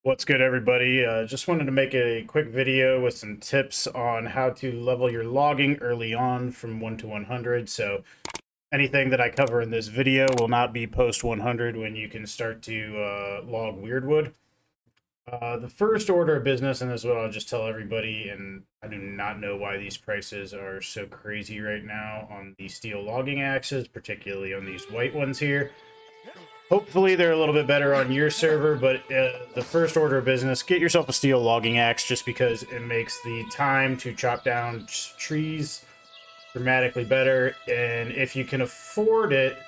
What's good, everybody? Just wanted to make a quick video with some tips on how to level your logging early on from 1 to 100. So anything that I cover in this video will not be post 100 when you can start to log Weirdwood. The first order of business, and this is what I'll just tell everybody, and I do not know why these prices are so crazy right now on the steel logging axes, particularly on these white ones here. Hopefully they're a little bit better on your server, but the first order of business, get yourself a steel logging axe just because it makes the time to chop down trees dramatically better. And if you can afford it,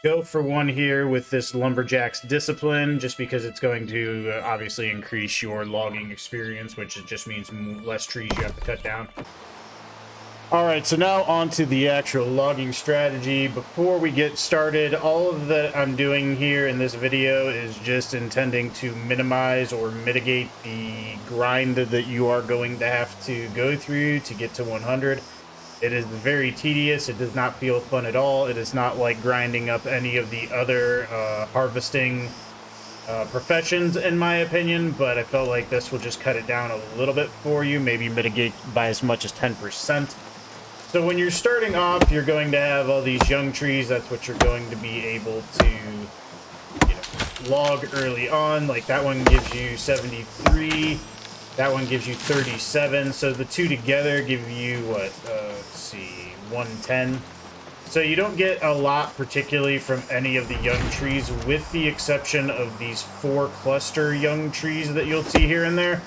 go for one here with this Lumberjack's Discipline, just because it's going to obviously increase your logging experience, which just means less trees you have to cut down. Alright, so now on to the actual logging strategy. Before we get started, all of that I'm doing here in this video is just intending to minimize or mitigate the grind that you are going to have to go through to get to 100. It is very tedious. It does not feel fun at all. It is not like grinding up any of the other harvesting professions, in my opinion, but I felt like this will just cut it down a little bit for you, maybe mitigate by as much as 10%. So when you're starting off, you're going to have all these young trees. That's what you're going to be able to, log early on. Like that one gives you 73. That one gives you 37. So the two together give you what? Let's see, 110. So you don't get a lot, particularly from any of the young trees, with the exception of these 4 cluster young trees that you'll see here and there.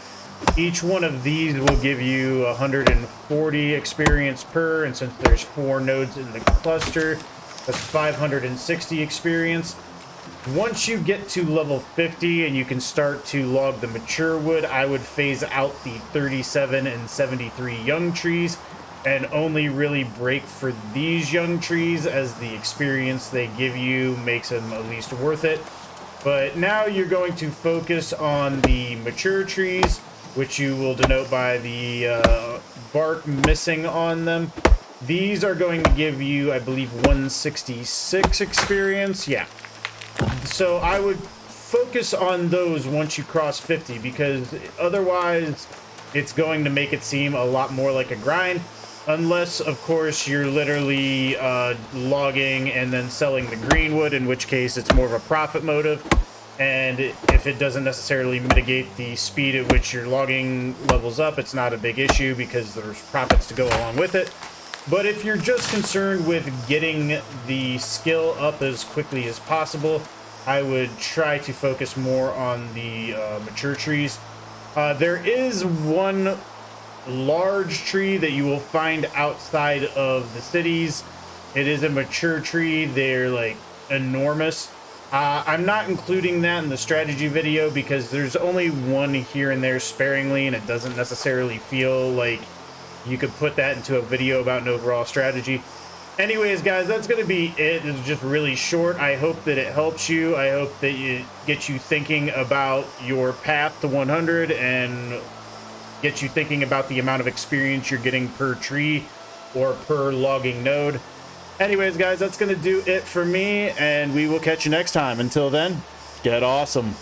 Each one of these will give you 140 experience per, and since there's 4 nodes in the cluster, that's 560 experience. Once you get to level 50 and you can start to log the mature wood, I would phase out the 37 and 73 young trees and only really break for these young trees, as the experience they give you makes them at least worth it. But now you're going to focus on the mature trees, which you will denote by the bark missing on them. These are going to give you, I believe, 166 experience. Yeah. So I would focus on those once you cross 50, because otherwise it's going to make it seem a lot more like a grind. Unless, of course, you're literally logging and then selling the greenwood, in which case it's more of a profit motive. And if it doesn't necessarily mitigate the speed at which your logging levels up, it's not a big issue because there's profits to go along with it. But if you're just concerned with getting the skill up as quickly as possible, I would try to focus more on the mature trees. There is one large tree that you will find outside of the cities. It is a mature tree. They're like enormous. I'm not including that in the strategy video because there's only one here and there sparingly, and it doesn't necessarily feel like you could put that into a video about an overall strategy. Anyways, guys, that's going to be it. It's just really short. I hope that it helps you. I hope that it gets you thinking about your path to 100 and get you thinking about the amount of experience you're getting per tree or per logging node. Anyways, guys, that's going to do it for me, and we will catch you next time. Until then, get awesome.